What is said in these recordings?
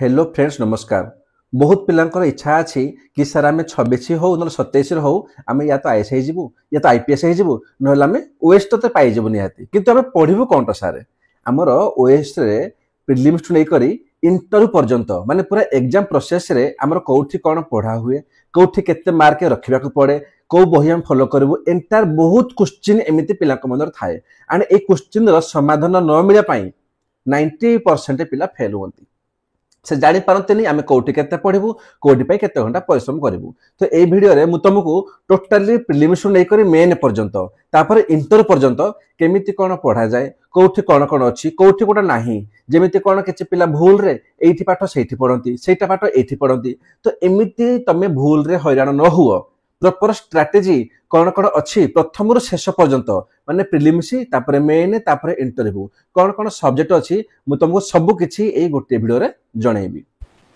Hello friends नमस्कार। बहुत पिलांकर इच्छा अछि कि सर आम 26 हो न 27 हो आम या तो आईएएस हो या तो आईपीएस हो ना आम ओएस तो पाइबू निहाती किंतु आम पढ़ू कौन टा सारे आमर ओएस रे प्रिलिम्स टू नहीं इंटरव्यू पर्यंत माने पूरा एग्जाम प्रोसेस रे आमर कौठी कौन पढ़ा हुए कौठी केते मार्क रखा पड़े कौ बही आम फॉलो करूँ एंटायर बहुत क्वेश्चन एमती पिला मन थाए एंड ए क्वेश्चन समाधान न मिलने 90% पिला फेल होती से जानी पारंतनी आमे कोठी केते पढिबू कोठी पई केते घंटा परिश्रम करिवु। तो ए वीडियो रे मु तुमको टोटली प्रिलिम्स नै करी मेन पर्यंत तापर इंटर पर्यंत केमिति कोन पढा जाय कोठी कोन कोन अछि कोठी कोटा नाही जेमिति कोन किछि पिला भूल रे एठी पाठ सेठी पढंती सेटा पाठ एठी पढंती तो एमिति तमे भूल रे हैरान न हुओ प्रॉपर स्ट्रेटजी कौन कौन अच्छी प्रथम शेष पर्यंत माने प्रिलिम्स तापर मेन तापर इंटरव्यू कौन कौन सब्जेक्ट अच्छी मु तुमको सब किछि ए गोटे वीडियो रे जणैबी।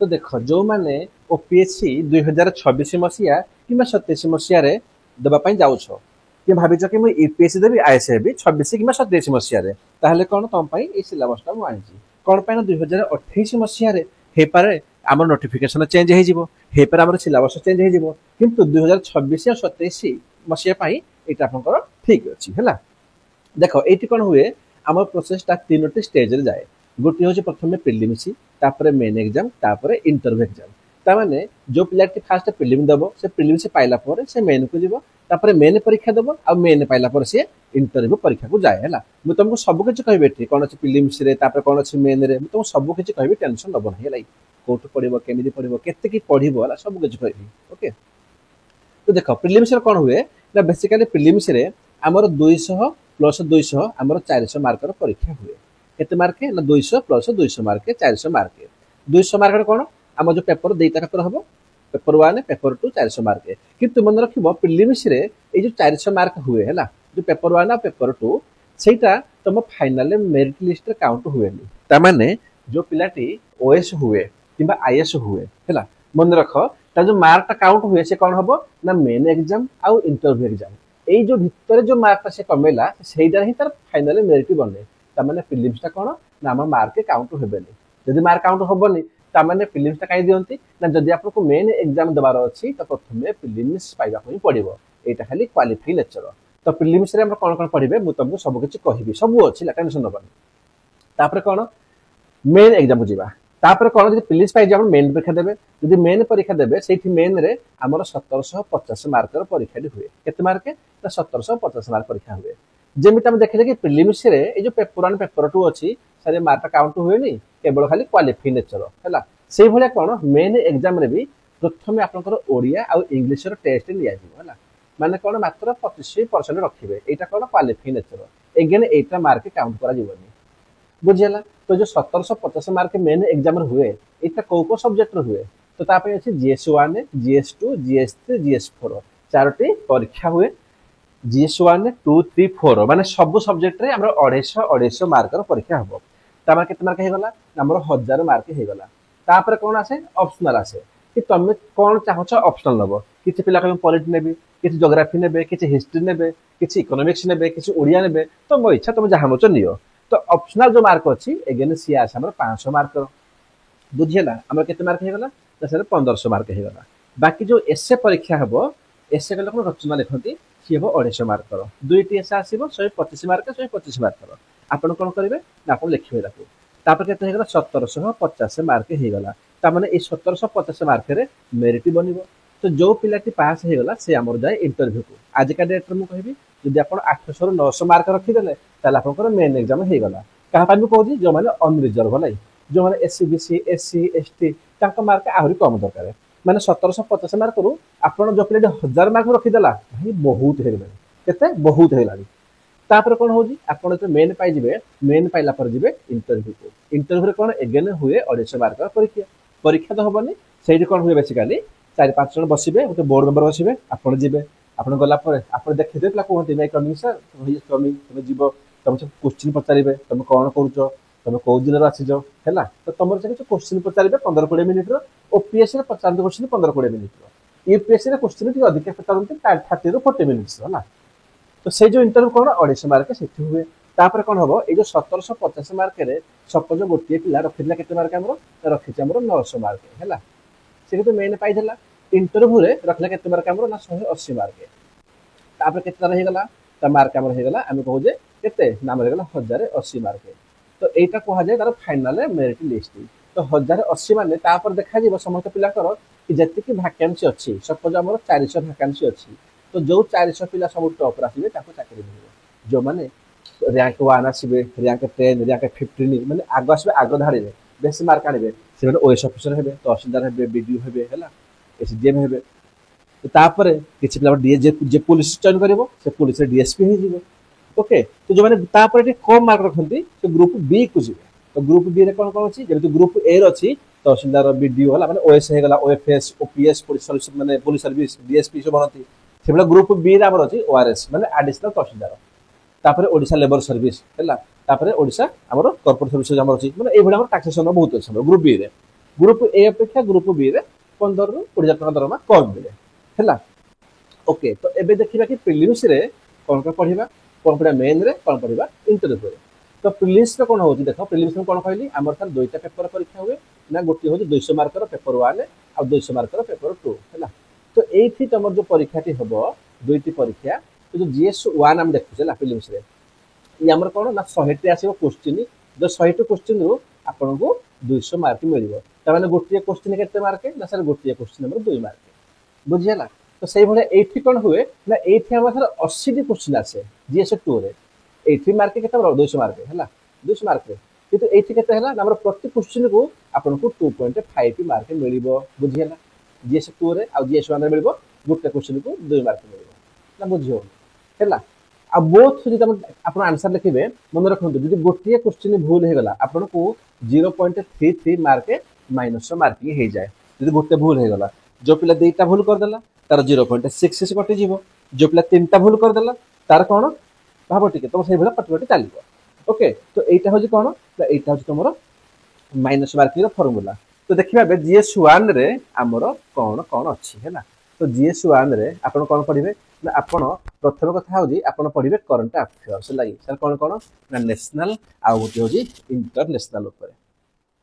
तो देख जो माने ओपीएससी 2026 मसिया कि 27 मसिया रे देबा पई जाउछ कि भाबिछ कि मु यूपीएससी देबी आईएएस देबी 26 कि 27 मसिया रे ताहले कोन तम पई ए सिलेबस ता मु आनिछि कोन पई ना 2028 मसिया रे हे पारे आमर नोटिफिकेशन चेंज हो जिवो हे पर आमर सिलेबस चेंज हो जिवो किंतु 2026 और 27 मसिया पाई एटा आपनकर ठीक अछि हला। देखो एटी कोन हुए आमर प्रोसेस ता तीनोटी स्टेज रे जाए गोटी होचे प्रथमे प्रिलिम्स तापर मेन एग्जाम तापर इंटरव्यू एग्जाम ता माने जो पिलाटी फास्ट प्रिलिम दबो से प्रिलिम से पाइला पर से मेन को जिवो तापर मेन परीक्षा दबो आ मेन पाइला पर से इंटरव्यू परीक्षा को जाए हला। मु तुमको सब किछ कहबे ठीक कोन अछि प्रिलिम्स रे तापर कोन अछि मेन रे मु तुम सब किछ कहबे टेंशन दबो नहीं लाई कोट पढिबो केमिति पढिबो केते की पढिबो हला सब किछ कहबी ओके। तो देखो प्रिलिम्स रे कोन हुए ना बेसिकली प्रिलिम्स रे हमर 200 प्लस 200 हमर 400 मार्क रो परीक्षा हुए केते मार्क ना 200 प्लस 200 मार्क 400 मार्क 200 मार्क कोन हम जो पेपर देता पेपर हबो पेपर 1 पेपर 2 400 मार्क किंतु मन रखिबो प्रिलिम्स रे ए जो 400 मार्क हुए हला जो पेपर 1 और पेपर 2 सेटा तुम फाइनल मेरिट लिस्ट रे काउंट हुएनी ता माने जो पिलाटी ओएस हुए किबा आईएएस हुए हला मन रख ता जो मार्क काउंट हुए से कोन हबो ना मेन एग्जाम आउ इंटरव्यू एग्जाम ए जो भितर जो मार्क से कमेला सेइडा ही तार फाइनल मेरिट बने ता माने प्रिलिम्स ता कोन ना हम मार्क काउंट होबेनी जदि मार्क काउंट होबनी ता माने प्रिलिम्स ता काई दियंती ना जदि आपको मेन एग्जाम दबार अछि त प्रथमे प्रिलिम्स पाइबा कोई पड़िबो एटा खाली क्वालिफाई लेक्चर तो प्रिलिम्स रे हम कोन कोन पढिबे मु तुमको सब किछ कहिबी सब अछि ला टेंशन नबनी तापर कोन मेन एग्जाम जिबा तापर कोन जदि प्रिलिम्स पाइ जाम मेन परीक्षा देबे जदि मेन परीक्षा देबे सेठी मेन रे हमर 1750 मार्क रो परीक्षा हुए केते मार्क ना 1750 मार्क परीक्षा हुए जेमिति हम देखले कि प्रिलिम्स रे ए जो पेपर 1 पेपर 2 अछि सारे मार्क काउंट हुएनी केवल खाली क्वालिफाई नेचर हला सेही भलिया कोन मेन एग्जाम रे भी प्रथमे आपनकर ओडिया आ इंग्लिश रो टेस्ट लिया जिवो हला माने कोन मात्र 25% रखिबे एटा कोन क्वालिफाई नेचर एगेन एटा मार्क काउंट करा जिवोनी बुझियला। तो जो 1750 मार्क मेन एग्जाम रे हुए एटा को सब्जेक्ट रे हुए तो ता पे अछि जीएस1 जीएस2 जीएस3 जीएस4 चारोटी परीक्षा हुए जीएस1 2 3 4 माने सब सब्जेक्ट रे हमर 250 मार्क रो परीक्षा हबो तामा केते मार्क हे गला हमर 1000 मार्क हे गला तापर कोन आसे ऑप्शनल आसे कि तमे कोन चाहछ ऑप्शनल नबो किछि पिला के पॉलिटी नेबे किछि ज्योग्राफी नेबे किछि हिस्ट्री नेबे किछि इकोनॉमिक्स नेबे किछि ओडिया नेबे तो मो इच्छा तुम जहां नचो नियो तो ऑप्शनल जो मार्क अछि अगेन सी आसे हमर 500 मार्क बुझियला हमर केते मार्क हे गला त सर 1500 मार्क हे गला बाकी जो एसए परीक्षा हबो एसए के लोक रचना लिखंती सी हबो 250 मार्क दुईटी एसए आसीबो 125 मार्क 125 मार्क आपण कोन करिवे ना आपण लिखिबे ताको तापर केते हे गला 1750 मार्क हे गला ता माने ए 1750 मार्क रे मेरिट बनिबो तो जो पिलाटी पास हे गला से हमर जाय इंटरव्यू को आज का डेट रे मु कहबी जदि आपण 800 रो 900 मार्क रखि देले ताला आपनकर मेन एग्जाम हे गला कहा पाबी कहूजी जो माने अनरिजर्व नै जो माने एससी बीसी एससी एसटी ताका मार्क आहुरी कम दरकार माने 1750 मार्क रु आपण जो पिलाटी 1000 मार्क रखि देला भाई बहुत हे गला केते बहुत हे लागी तापर कोन होजी आपण तो मेन पाइ जिवे मेन पाइला पर जिवे इंटरव्यू रे कोन अगेन हुए 250 मार्क परीक्षा परीक्षा तो होबनी सेही कोन हुए बेसिकली 4-5 जन बसिबे ओते बोर्ड मेंबर बसिबे आपण जिवे आपण गला पर आपण देखि देला कोहंती नै कमिंग सर होई कमिंग तुम जीवो तुम क्वेश्चन पचारिबे तुम कोन करूचो तुम को दिन रा आसीजो हैला तो तुमर से क्वेश्चन पचारिबे 15-20 मिनिट रो ओपीएससी रे 50 क्वेश्चन 15-20 मिनिट रो यूपीएससी रे क्वेश्चन टी अधिक पचारंती 30 रो 40 मिनिट्स होला तो से जो इंटरव्यू कोन 250 मार्क सेठी हुए तापर कौन हम ये 1750 मार्क सपोज गोटे पिला रखी केते मार्क आमर रखी 900 मार्क है सी तो मेन पाई इंटरव्यू रे रखला केते मार्क आमर ना 180 मार्क तापर केते रहीगला ता मार्क आमर होगला आम कहूजे केते नाम रहीगला 1080 मार्क तो यहाँ कह जाए तार फाइनाल मेरिट लिस्ट तो 1080 मान तापर देखा समस्त पिलाकर कि जी भैकेंसी अच्छी सपोज आम 400 भैकेंसी अच्छी तो जो 400 पिला सब टॉप आसवे चाकरी मिले जो मैंने रैंक 1 आसवे रैंक 10 रैंक 15 मैंने आग आसवे आग धाड़ी में बेस मार्क आने से ओएस ऑफिसर हे तहसीलदार हे बीडीओ हे एसडीएम हे तापर किसी पिला पुलिस चयन कर पुलिस डीएसपी हो ओके तो जो मैंने तापर कम मार्क रखती से ग्रुप बी को जी तो ग्रुप बी रे कौन कौन अच्छी जमी ग्रुप ए अच्छी तहसीलदार बीडीओ है मैंने ओएस होगा ओएफएस ओपीएस पुलिस मैंने पुलिस सर्विस डीएसपी सब बनती से ग्रुप बी रे अच्छी ओआरएस मैंने एडिशनल तहसीलदार तापर ओडिशा लेबर सर्विस है तापर ओडिशा आमर कॉर्पोरेट सर्विस आमर अच्छी मैंने ये टैक्सेसन बहुत अच्छे ग्रुप बी रे ग्रुप ए अपेक्षा ग्रुप बी रे 15 ରୁ 20 हजार दरमा कम मिले है ओके तो एबे देखिबा कि प्रिलिम्स रे कौन पढ़ा कौन पढ़ा मेन रे कौन पढ़ा इंटरव्यू रे तो प्रिलिम्स रे कौन होची देख प्रिलिम्स में कौन कहली आमर खाली दुईटा पेपर परीक्षा हुए ना गोटे होची 200 मार्कर पेपर 1 आ 200 मार्कर पेपर 2 है तो एथि तमर जो परीक्षाटी हबो दुईटी परीक्षा तो जो जीएस 1 हम देखु छला प्रिलिम्स रे ये आमर कौन ना 100 टी आसीबो क्वेश्चन जो 100 टी क्वेश्चन रो आपन को 200 मार्क मिलिबो त माने गोटे क्वेश्चन केते मार्क ना सर गोटे क्वेश्चन हमर 2 मार्क बुझियला तो सही भाई एठी कौन हुए ना एठी हम सर 80 टी क्वेश्चन आसे जीएस 2 रे एठी मार्क केते 200 मार्क है 200 मार्क रे किंतु एठी केते हला ना हमर प्रति क्वेश्चन को आपन को 2.5 मार्क मिलिबो बुझियला जीएस 2 रे आ जीएस 1 रे मिलिबो गोटे क्वेश्चन को 2 मार्क मिलिबो ना बुझियो हैला आ बोथ जदि आप आंसर लिखिबे मन रखंतु जदि गोटे क्वेश्चन भूल हे गला आपन को 0.33 मार्क माइनस मार्किंग हो जाए जदि गोटे भूल हे गला जो पिला दुईटा भूल कर देला तार 0.66 कटि जीवो जो पिला तीनटा भूल कर देला तार कोन भाबो टिके तुम सही भला पटपटी चलिबो ओके तो एटा होजी कोन एटा होजी तमरो माइनस मार्किंग रो फार्मूला तो देखिबा बे जीएस 1 रे हमरो कोन कोन अछि हैला तो जीएस 1 रे आपण कोन पढिबे ना आपण प्रथम कथा होजी आपण पढिबे करंट अफेयर्स लागि सर कोन कोन ना नेशनल आ होती होजी इंटरनेशनल ऊपर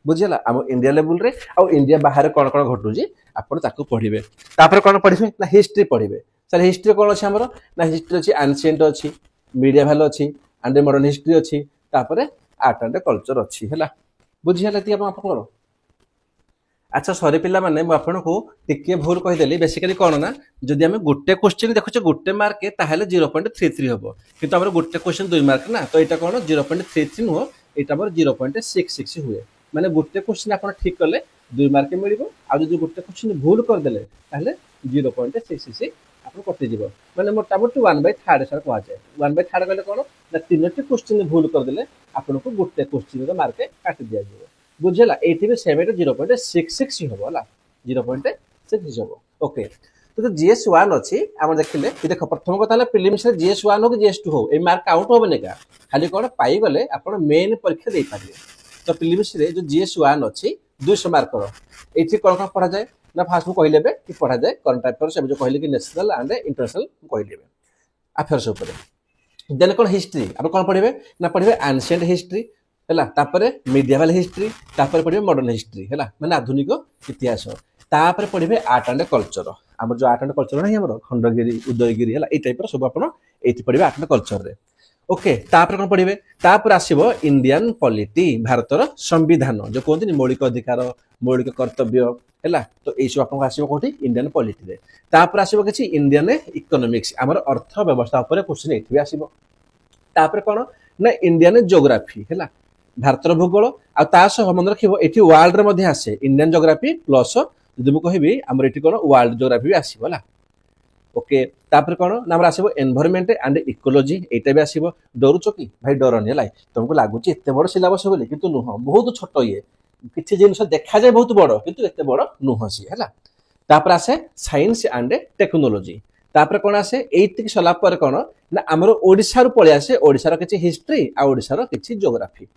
बुझिला हम इंडिया लेवल रे आ इंडिया बाहर कोन कोन घटुजी आपण ताकू पढिबे तापर कोन पढिबे ना हिस्ट्री पढिबे सर हिस्ट्री कोन अछि हमरो ना हिस्ट्री अछि एंशिएंट अछि मीडिया वैल्यू अछि एंड मॉडर्न हिस्ट्री अछि तापर आर्ट एंड कल्चर अछि हैला बुझिला ती आपण करो अच्छा सॉरी पिला माने मु आपन को टिके भूल कहि देली बेसिकली कोन ना जदि हम गोटे क्वेश्चन देखुचे गोटे मार्क के ताहेले 0.33 हबो किंतु हमर गोटे क्वेश्चन 2 मार्क ना तो एटा कोन 0.33 नो एटा हमर 0.66 हुए माने गोटे क्वेश्चन आपन ठीक करले 2 मार्क मिलिबो आ जदि गोटे क्वेश्चन भूल कर देले ताहेले 0.66 आपन कटि जीवो माने मोटामोटी 1/3 सर कहा जाय 1/3 कहले कोन ना तीनटी क्वेश्चन भूल कर देले आपन को गोटे क्वेश्चन रो मार्क काटि दिया जीवो बुझला एठी में 0.66 होबो ला 0.66 होबो ओके तो जीएस 1 अछि हम देखिले देखो प्रथम कथा हला प्रीलिम्स रे जीएस 1 हो कि जीएस 2 हो ए मार्क काउंट होबो नेका खाली कोन पाई गले आपण मेन परीक्षा दे पारिबे तो प्रीलिम्स रे जो जीएस 1 अछि 200 मार्क रो एठी कोन कोन पढ़ा जाय ना फास्ट में कहलेबे कि पढ़ा जाय करंट अफेयर्स सब जो कहले कि नेशनल एंड इंटरनेशनल कहलेबे अफेयर्स ऊपर देन कोन हिस्ट्री अब कोन पढिबे ना पढिबे एंशिएंट हिस्ट्री हैला तापर मीडिएवल हिस्ट्री तापर पढिबे मॉडर्न हिस्ट्री हैला माने आधुनिक इतिहास तापर पढिबे आर्ट एंड कल्चर हमर जो आर्ट एंड कल्चर नाही हमर खंडगिरी उदयगिरी हैला ए टाइप रो सब आपण एथि पढिबे आर्ट एंड कल्चर रे ओके तापर कोन पढिबे तापर आसीबो इंडियन पॉलिटी भारतर संविधान जो कोनति मौलिक अधिकार मौलिक कर्तव्य हैला तो ए सब आपण आसीबो कोठी इंडियन पॉलिटी रे तापर आसीबो किछि इंडियन इकोनॉमिक्स हमर अर्थ व्यवस्था ऊपर क्वेश्चन एथि आसीबो तापर कोन ना इंडियन ज्योग्राफी हैला भारतर भूगोल आ ता सह मन रखिबो एठी वर्ल्ड रे मध्ये आसे इंडियन ज्योग्राफी प्लस जदि मु कहिबी हमर एठी कोन वर्ल्ड ज्योग्राफी भी आसीबो ला ओके तापर कोन नाम आसीबो एनवायरनमेंट एंड इकोलॉजी एटा भी आसीबो डरुचो की भाई डरनी हला तुमको लागुची एते बड़ सिलेबस बोली किंतु नुह बहुत छोट ये किछि जिनस देखा जाय बहुत बड़ किंतु एते बड़ नुहसी हला तापर आसे साइंस एंड टेक्नोलॉजी तापर कोन आसे एतिक सला पर कोन ना हमर ओडिसा रो पळे आसे ओडिसा रो किछि हिस्ट्री आ ओडिसा रो किछि ज्योग्राफी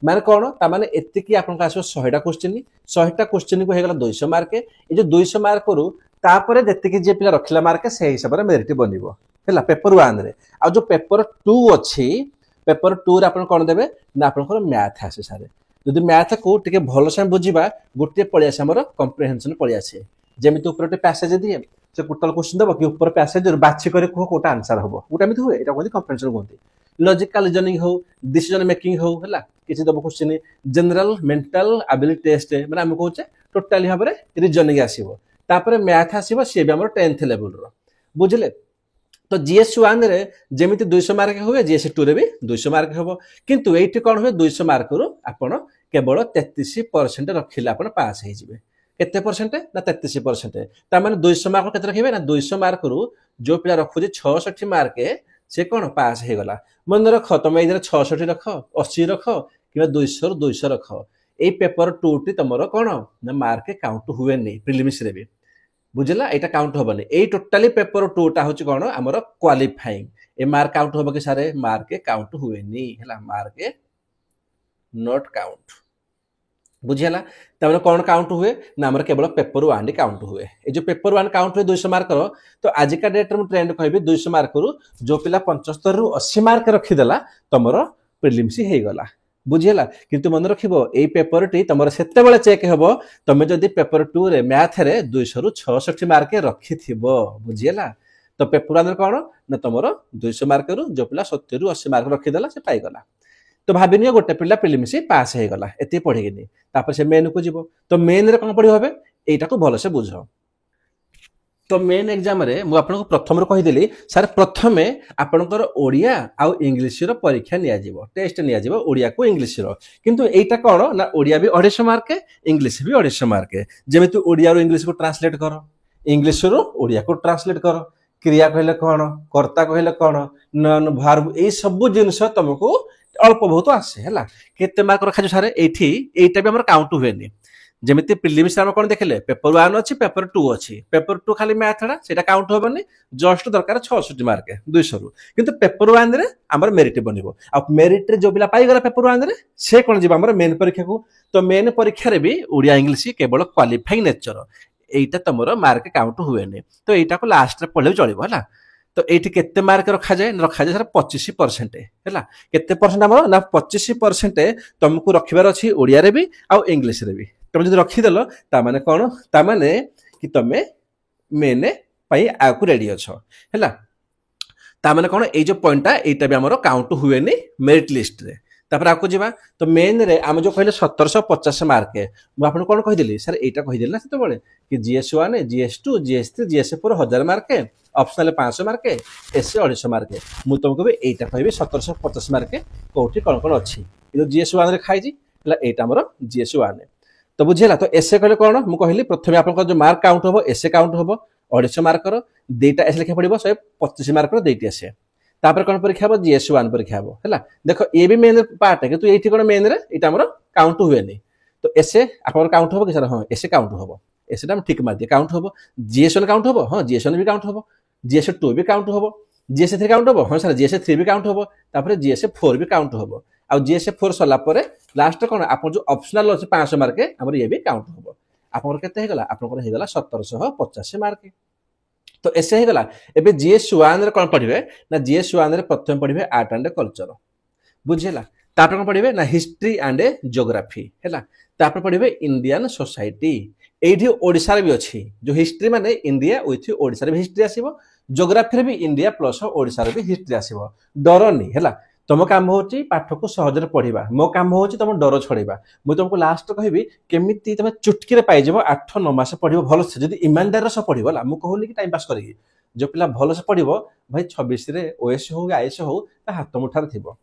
माने कोन ता माने एतिकी आपन का आसो 100 टा क्वेश्चन 100 टा क्वेश्चन को हेगला 200 मार्क ए जो 200 मार्क करू तापरे जेतिकी जे पिला रखिला मार्क से हिसाब रे मेरिट बनिबो हैला पेपर 1 रे आ जो पेपर 2 अछि पेपर 2 रे आपण कोन देबे ना आपनकर मैथ आसे सारे जदि मैथ को टिके भलो से बुझिबा गोटे पळि आसे हमर कॉम्प्रिहेंशन पळि आसे जेमिति ऊपर पैसेज दिए से टोटल क्वेश्चन दबो कि ऊपर पैसेज बाछि करे कोटा आंसर हबो उटा एमिति हुए एटा कोन कॉम्प्रिहेंशन कोन लॉजिकल रीजनिंग हो डिसीजन मेकिंग हो हला किछि दबो question general mental ability test माने हम कहूचे टोटली भाबरे रीजनिंग आसीबो तापर मैथ आसीबो से भी हमर 10th लेवल रो बुझले तो जीएस 1 रे जेमिति 200 मार्क हुए जीएस 2 रे भी 200 मार्क हबो किंतु एठी कोन हुए 200 मार्क रो आपण केवल 33% रखिले आपण पास हे जिवे केते परसेंट ना 33% ता माने 200 मार्क केते रखिबे ना 200 मार्क रो जो पिला रखु जे 66 मार्क से कोन पास हे गला मन रख तमे इधर 66 रख 80 रख किबा 200 रो 200 रख ए पेपर 2 टी तमरो कोन ना मार्क काउंट हुए नै प्रीलिम्स रे भी बुझला एटा काउंट होबनी ए टोटली पेपर 2 टा होची कोन हमर क्वालिफाइंग ए मार्क काउंट होबो कि सारे मार्क काउंट हुए नी हला मार्क नॉट काउंट बुझियला तमने कोन काउंट हुए ना हमर केवल पेपर 1 डी काउंट हुए ए जो पेपर 1 काउंट हुए 200 मार्क रो तो आज का डेट रे ट्रेंड कहबी 200 मार्क रो जो पिला 75 रु 80 मार्क रखि देला तमरो प्रीलिम्स हे गला बुझियला किंतु मन रखिबो ए पेपर टी तमरो सेते बेले चेक हेबो तमे जदी पेपर 2 रे मैथ रे 200 रु 66 मार्क रखिथिबो बुझियला तो पेपर 1 कोन ना तमरो 200 मार्क रु जो पिला 70 रु 80 मार्क रखि देला से पाई गला तो भाबिनियो गोटे पिला प्रीलिम्स पास हे गला एते पढिगिनी तापर से मेन को जीवो तो मेन रे कोन पढि होबे एटा को भलो से बुझो तो मेन एग्जाम रे मु आपन को प्रथम रो कहि देली सर प्रथमे आपनकर ओडिया आ इंग्लिश रो परीक्षा निया जीवो टेस्ट निया जीवो ओडिया को इंग्लिश रो किंतु एटा कोन ना ओडिया भी 250 मार्क इंग्लिश भी 250 मार्क जेमिति ओडिया रो इंग्लिश को ट्रांसलेट करो इंग्लिश रो ओडिया को ट्रांसलेट करो क्रिया कहले कोन कर्ता कहले कोन नन वर्ब ए सब जिंस तुमको अल्प बहुत आसे हला केते मार्क रखा जो सारे एठी एटा भी हमर काउंट हुएनी जेमिति प्रीलिम्स हम कोन देखले पेपर 1 अछि पेपर 2 अछि पेपर 2 खाली मैथ रा सेटा काउंट होबनी जस्ट दरकार 66 मार्क 200 रु किंतु पेपर 1 रे हमर मेरिट बनिबो आ मेरिट रे जो बिला पाई गला पेपर 1 रे से कोन जिबा हमर मेन परीक्षा को तो मेन परीक्षा रे भी ओडिया इंग्लिश केवल क्वालिफाइंग नेचर एटा तमरो मार्क काउंट हुएनी तो एटा को लास्ट रे पढले चलिबो हला तो एठी केते मार्क रखा जाय सर 25% हैला केते परसेंट हमर ना 25% तुमको रखिबार अछि ओडिया रे भी आ इंग्लिश रे भी तुम जदि रखि देलो ता माने कोन ता माने कि तमे मेने पई आ को रेडी अछो हैला ता माने कोन ए जो पॉइंटटा एटा भी हमर काउंट हुएनी मेरिट लिस्ट रे तापर आको जीवा तो मेन रे हम जो कहले 1750 मार्क मु आपन कोन कहि देली सर एटा कहि देला सेते बळे कि GS 1 GS 2 GS 3 GS 4 1000 mark optional 500 mark essay 250 mark मु तुमको भी एटा कहबे 1750 मार्क कोठी कोन कोन अछि जो जीएस 1 रे खाइ जी हला एटा हमर जीएस 1 तो बुझेला तो एसए कहले कोन मु कहली प्रथमे आपन जो मार्क काउंट होबो एसए काउंट होबो 250 मार्क रो देटा एसए लिखा पड़िबो 125 मार्क रो देटी एसए तापर कोन परीक्षा हो जीएस 1 परीक्षा हो हला देखो ए भी मेन पार्ट है कि तू एठी कोन मेन रे एटा हमर काउंट हुएनी तो एसए आपन काउंट होबो कि सर हां एसए काउंट होबो एसए टा हम ठीक मार दिए काउंट होबो जीएस 1 काउंट होबो हां जीएस 1 भी काउंट होबो जीएस 2 भी काउंट होबो जीएस 3 काउंट होबो हां सर जीएस 3 भी काउंट होबो तापर जीएस 4 भी काउंट होबो आ जीएस 4 सला परे लास्ट कोन आपन जो ऑप्शनल अछि 500 मार्क हमर ये भी काउंट होबो आपन केते हे गला आपन हे गला 1750 मार्क तो ऐसे ही गला एबे जीएस 1 रे कोन पढिबे ना जीएस 1 रे प्रथम पढिबे आर्ट एंड कल्चर बुझिला तापर कोन पढिबे ना हिस्ट्री एंड ज्योग्राफी हैला तापर पढिबे इंडियन सोसाइटी एठी ओडिसा रे भी अछि जो हिस्ट्री माने इंडिया विथ ओडिसा रे भी हिस्ट्री आसीबो ज्योग्राफी रे भी इंडिया प्लस ओडिसा रे भी हिस्ट्री आसीबो डरनी हैला तुम काम होची पाठ को सहज पढ़ा मो काम होची तुम डर छड़ेबा मु तुमको लास्ट कहबी केमिति तुम चुटकी रे पाई जेबो 8-9 मास पढ़िबो भलो से जदी ईमानदार से पढ़िबो ला मु कहूनी कि टाइम पास करिगी जो पिला भलो से पढ़िबो भाई 26 रे ओएस हो आईएस हो ता हाथ मुठार थिबो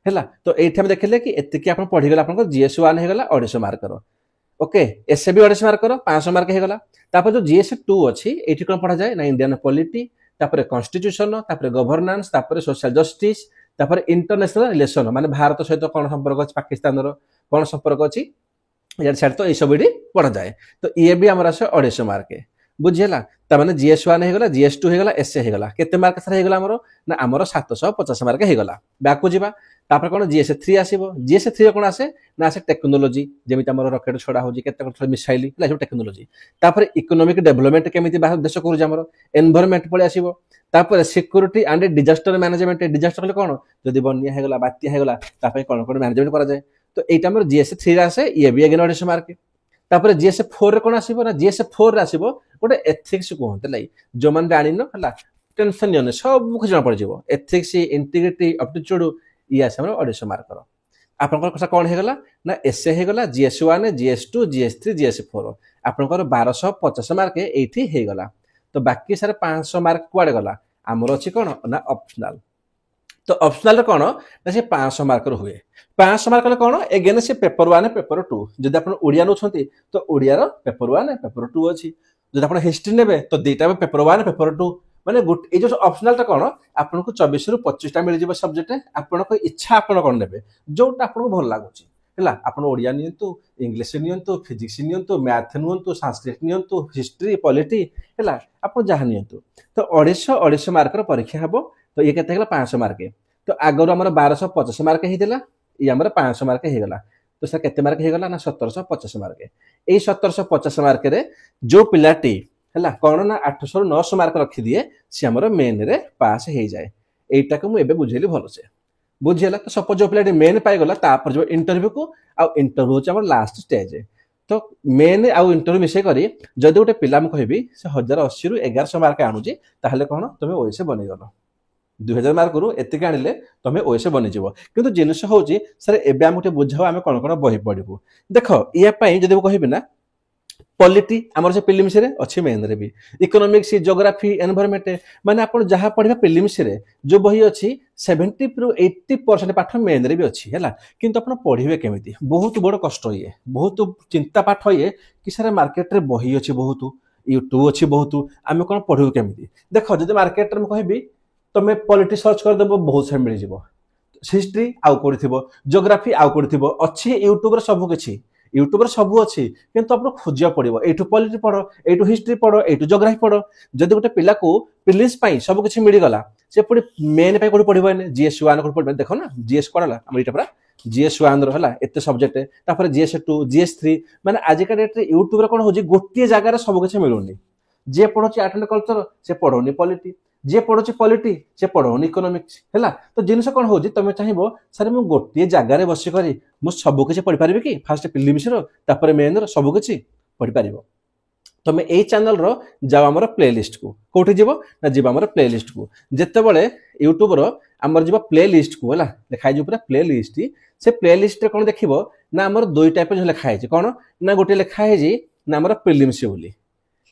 हैला तो एठी हम देखले कि एते कि आपण पढ़ि गेला आपण जीएस 1 हे गेला 250 मार्क रो ओके एसए भी 250 मार्क रो 500 मार्क हे गेला तापर जो जीएस 2 अछि एठी कोन पढ़ा जाय ना इंडियन पॉलिटी तापर कॉन्स्टिट्यूशन तापर गवर्नेंस तापर सोशल जस्टिस तापर इंटरनेशनल रिलेशन माने भारत सहित कोन संपर्क अछि पाकिस्तान रो कोन संपर्क अछि यार साइड तो ए सब एडी पढ़ा जाए तो ये भी हमरा से 250 मार्क बुझीगला तामाने GS1 हेगला GS2 हेगला एसए हेगला केते मार्क सारा हेगला हमरो ना हमरो 750 मार्क हेगला बैक को जीवा तापर कोन GS3 आसीबो GS3 कोन आसे ना आसे टेक्नोलॉजी जेमिति हमरो रॉकेट छोड़ा होजी केते कोन मिसाइल ला सब टेक्नोलॉजी तापर इकोनॉमिक डेवलपमेंट केमिति बाहर देश करू हमरो एनवायरनमेंट पळे आसीबो तापर security and disaster management disaster ले कोन जदी बन्या हेगला बात्या हेगला तापय कोन मैनेजमेंट करा जाय तो एटा हमरो GS3 रे आसे ये भी अगेन 150 मार्क तापर GS4 रे कोन आसीबो ना GS4 रे आसीबो गोटे एथिक्स कहते लाई जो मैंने जानी ना टेंशन नहीं सब कुछ जना पड़ जाव एथिक्स इंटीग्रिटी एप्टीट्यूड ये आसे 250 मार्क आपंकर कथा कौन होगा ना एसए होगा GS1 GS2 GS3 GS4 आपंकर 1250 मार्क ये होगा तो बाकी सारे 500 मार्क कुआड़े गला आमर अच्छी कौन ना ऑप्शनल तो ऑप्शनल कौन ना से 500 मार्क हुए 500 मार्क कौन एगेन से पेपर 1 पेपर 2 जब आप ओडिया नौ तो ओडिया पेपर 1 पेपर 2 अच्छी जब आप हिस्ट्री ने तो दुईटा पेपर 1 पेपर 2 माने ये जो ऑप्शनल टा कौन आपको 24 रु 25 टा मिल जाए सब्जेक्ट आपन इच्छा आपन कौन नेबे जोटा आपको भल लगुच है आपन ओडिया नियंतु इंग्लिश नियंतु फिजिक्स नियंतु मैथ नियंतु संस्कृत नियंतु हिस्ट्री पॉलिटी है आपन जहाँ नियंतु तो 250 मार्क परीक्षा हम तो ये केते 500 मार्क तो आगर आम 1250 मार्क होता ये आम 500 मार्क होगला तो सर केते मार्क होगला ना 1750 मार्क ये 1750 मार्क रे जो पिलाटी है कौन ना 800 900 मार्क रखी दिए सी आम मेन रे पास हो जाए यहीटा को मुझे बुझेली भलसे बुझीगला तो सपोज जो पिलाटी मेन पाईगला तापर जो इंटरव्यू को आउ इंटरव्यू हूँ लास्ट स्टेज तो मेन आउ इंटरव्यू मिसे करी जदि गोटे पिला कहबी से 1080 रु 1100 मार्क आणुची ताहले कौन तुम ओएस बनीगल 2000 मार्क रु एतिक आनिले तुम ओएस बनीजिव किंतु जिनिस हूँ सर एबे आम गोटे बुझाओ आम कौन कौन बही पढ़ू देख या जब कहबी ना पॉलिटी आमर से प्रिलिम्स रे अच्छी मेन रे भी इकोनॉमिक्स ज्योग्राफी एनवायरनमेंट माने आपण जहाँ पढ़ा प्रिलिम्स रे जो बही अच्छी 70 रु 80% पाठ मेन रे भी अच्छी है किंतु आपण पढ़े केमिति बहुत बड़ कष्ट ये बहुत चिंता पाठ ये कि सारा मार्केट रे बही अच्छी बहुत यूट्यूब अच्छी बहुत आम कौन पढ़ू केमिति देख जब मार्केट में कहबी तुम पॉलिटी सर्च कर देबो बहुत सारे मिल जिवो हिस्ट्री आउ कोडी थिबो ज्योग्राफी आउ कोडी थिबो अच्छी यूट्यूब रे सब किछि यूट्यूब सब अच्छी किंतु आपको खोजा पड़ो एठू पॉलिटी पढ़ एठू हिस्ट्री पढ़ एठू ज्योग्राफी पढ़ जदि गोटे पिला को प्रिलिम्स सब किसी मिलगला से पुणी मेन कोई पढ़े GS1 को पढ़ देख ना GS कौन है पूरा GS1 रहा एत सब्जेक्ट तापर GS2 GS3 माने आजिका डेट रे यूट्यूब कौन हो गोटे जगार सब किसी मिलूनी जे पढ़ुची आर्ट एंड कल्चर से पढ़ौनी पॉलिटी जे पढ़ुची पॉलिटी से पढ़ौनी इकोनॉमिक्स है तो जिनस कौन हो तुम चाहिए सर मुझे गोटे जगार बसिक मुझे सब किसी पढ़ी पारि कि फास्ट प्रिलिम्स रो मेन रो सब किसी पढ़ी पार तुम यही चैनल रो जाओ आम प्लेलिस्ट को कौटी जीव ना जीव आम प्लेलिस्ट को जिते बड़े यूट्यूब रो आमर जीव प्लेलिस्ट को है लिखाई पूरा प्लेलिस्ट से प्लेलिस्ट कौन देख ना आमर दुई टाइप लिखाई कौन ना गोटे लिखाई ना आम प्रिलिम्स बोली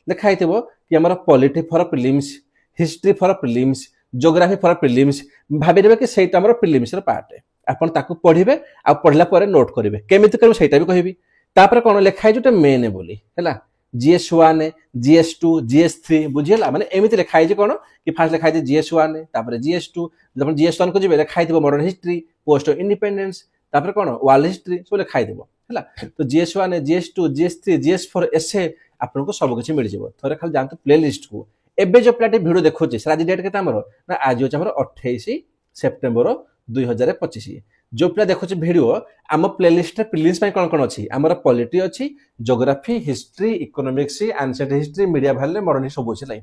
लिखाई कि आम polity for prelims history for prelims geography for prelims भाभी कि सहीटा आम प्रिलिम्स पार्ट आपन ताकू पढ़े आ पढ़ला पर नोट करेंगे केमिति करेंगे सहीटा भी कहबी तापर कौन लिखाई जोटा मेन बोली है GS1 GS2 GS3 बुझीगला माने एमिति लिखाई कौन कि फास्ट लिखाई GS1 तापर GS2 जब GS1 को जी लिखाई मॉडर्न हिस्ट्री पोस्ट इंडिपेंडेंस तापर कौन वर्ल्ड हिस्ट्री सब लिखाई है तो GS1 GS2 GS3 GS4 एसे आपको सब किसी मिल जाए थे खाली जानते प्लेलिस्ट को एबे जो पिलाटी भिडियो देखुचे सर आज डेट के ना आज हूँ 28 सेप्टेम्बर 2025 जो पिला देखुचे भिडियो आम प्लेलिस्ट प्रिलिम्स कौन कौन अच्छी आमर पॉलिटी अच्छी geography history economics ancient history media value modern सब अच्छी लाई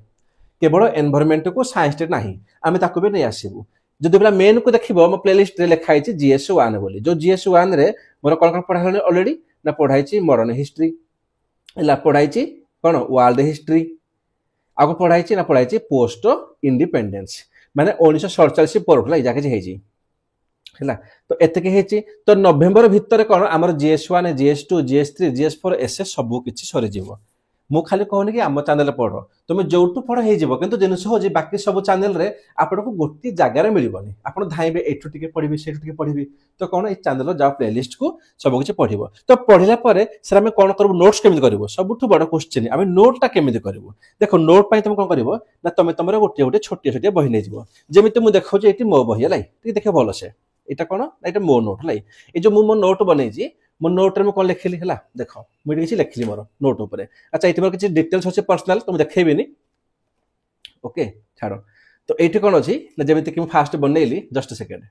केवल एनवायरनमेंट को साइंस ना आम ताकू भी नहीं आसबू जब पिला मेन को देख मो प्लेलिस्ट लिखाई GS1 बोली जो GS1 रे मोर कौन कौन पढ़ाई ऑलरेडी ना पढ़ाई मॉडर्न हिस्ट्री है पढ़ाई कौन वर्ल्ड हिस्ट्री आगे पढ़ाई ना पढ़ाई पोस्ट इंडिपेंडेंस माने 1947 पर जाके है तो एतिक तो नवेम्बर भितर कौन आम GS1 GS2 GS3 GS4 एसे सब किसी सरीज मु खाली कहनी कि आम चैनल पढ़ तुम जोटू पढ़ हो कि जिन हो बाकी सब चैनल रे आपको गोटे जगार मिलबनी आप धाइबे एठू टिके पढ़ी से पढ़ी तो कौन ये चैनल जाओ प्लेलिस्ट को सब किसी पढ़ तो पढ़ला सर आम कौन करूँ नोट्स केमी करूँ सब बड़ क्वेश्चन आम नोटा केमी करूँ देख नोट तुम कौन कर ना तुम तुम गोटे गोटे छोटिया छोटिया बही नहीं जमी मुझे देखा ये मो बही है देख भलसे यहाँ कौन यहाँ मो नोट है ये जो मो नोट बनई मो नोट रे मैं कौन लिखिली है देख मुझे किसी लिखिली मोर नोट उपर। अच्छा ये मोर किसी डिटेल्स अच्छे पर्सनाल तो मुझे देखी ओके छाड़। तो ये कौन अच्छी जमी कि फास्ट बनइली just second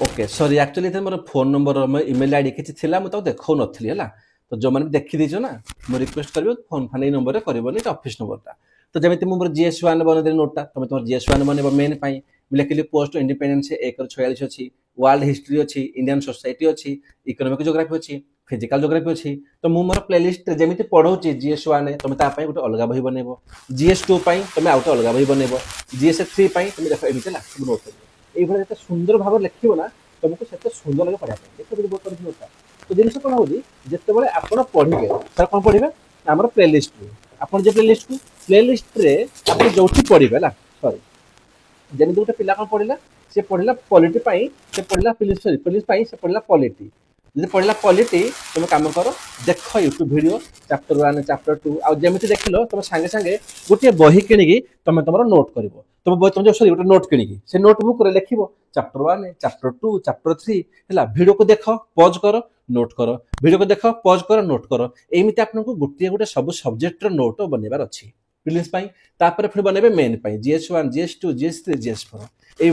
okay sorry actually मोर फोन नंबर मो इमेल आईडी किसी थी मुझे देखो नी है। तो जो मैंने देखी दीच ना मुझे रिक्वेस्ट कर फोन फान नंबर कर ऑफिस नंबरटा। तो जमी मोर GS1 बनदे नोटा तुम तुम GS1 बन मेन पाई लिखिली पोस्ट इंडिपेंडेंस 1/46 अच्छी वर्ल्ड हिस्ट्री अच्छी इंडियन सोसाइटी अच्छी इकोनॉमिक ज्योग्राफी अच्छी फिजिकल ज्योग्राफी अच्छी। तो मुझे मोर प्लेलिस्ट जमी पढ़ाऊँ GS1 तुम तापाई गोटे अलग बही बनइब GS2 तुम आउ अलग बही बनइब GS3 तुम देख एमती तुम नोट कर ये सुंदर भाव लिख ना तुमको से सुंदर लगे पढ़ा देखो नोटा। तो जिन कौन हो जिते आप पढ़े सर कौन पढ़े आम प्लेलिस्ट आप जो प्लेलिस्ट आप जो पढ़े सॉरी जमी गोटे पिला कौन पढ़ला से पढ़ला पॉलिटी से पढ़ला पुलिस से पढ़ला पॉलिटी जब पढ़ला पॉलिटी तुम काम कर देख यूट्यूब वीडियो चैप्टर 1 चैप्टर 2 आ जमी देख लो तुम सांगे सांगे गोटे बही किणी तुम तुम नोट कर तुम जो सॉरी गोटे नोट किणी से नोटबुक लिख चैप्टर 1 चैप्टर 2 चैप्टर 3 है वीडियो को देख पॉज कर नोट कर वीडियो को देख पॉज कर नोट कर एमती आपको गोटे गोटे सब सब्जेक्ट नोट बनइबार अच्छी प्रिलिम्स तापर फिर बनइबे main GS1 GS2 GS3 GS4 ये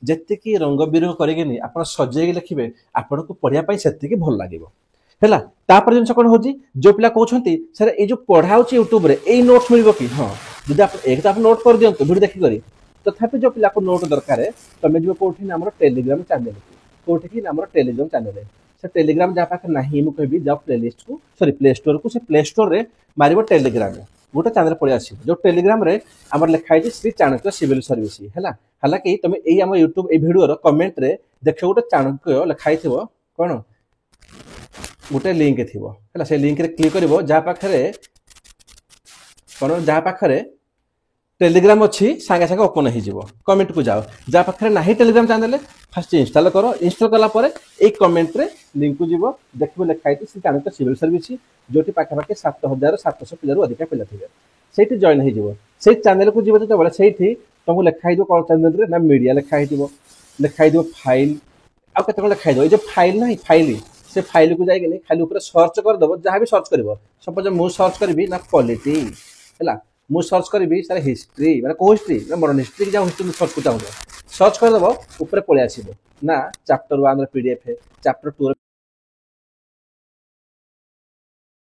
जी रंग बिरंग करके आप सजे लिखे आपन को पढ़ाई से भल लगे है। तापर जिन कौन हो जो पिला कहते सर ये जो पढ़ा यूट्यूब रे यही नोट्स मिल कि हाँ जब आप एक तो आप नोट कर दिखाँ वीडियो देखिक तथापि जो पिला को नोट दरकार तुम जो कौटी आम टेलीग्राम चैनल कौटी आम टेलीग्राम चैनल से टेलीग्राम जहाँ पाखे ना मुझे कहि जाओ प्लेलिस्ट को सॉरी प्ले स्टोर को से प्ले स्टोर रे मारिबो टेलीग्राम गोटे चैनल पड़े आस जो टेलीग्राम रे आमर लिखाई श्री चाणक्य सिविल सर्विस है। हालांकि तुम यही आम यूट्यूब ये वीडियो कमेंट रे देख गोटे चाणक्य लिखाई कौन गोटे लिंक थी है से लिंक रे क्लिक कर जहाँ पाखे कौन जहाँ पाखे टेलीग्राम अच्छी सांगे सांगे ओपन हो कमेंट को जाओ जहाँ पाखे ना टेलीग्राम चैनल फास्ट इंस्टॉल कर इंस्टॉल कलापर एक कमेंट रे लिंक को जीव देखो लिखाई श्री चाणक्य सिविल सर्विस जो पाखापाखि 7700 पिलू अधिक पिला थे से जॉइन हो चैनल को जीव जो से तुमको लिखाई कौन चैनल ना मीडिया लिखाई फाइल आउ कत लिखाई ये जो फाइल ना फाइल से फाइल को जाइए खाली ऊपर सर्च करदेव जहाँ भी सर्च कर सपोज मुझे सर्च करी ना पॉलिटी है मुझे सर्च करी सर हिस्ट्री मैंने कौ हिस्ट्री ना मॉडर्न हिस्ट्री जहाँ हिस्ट्री सर्च को चाहूँ सर्च करदेव ऊपर पलि आस ना चैप्टर 1 PDF चैप्टर 2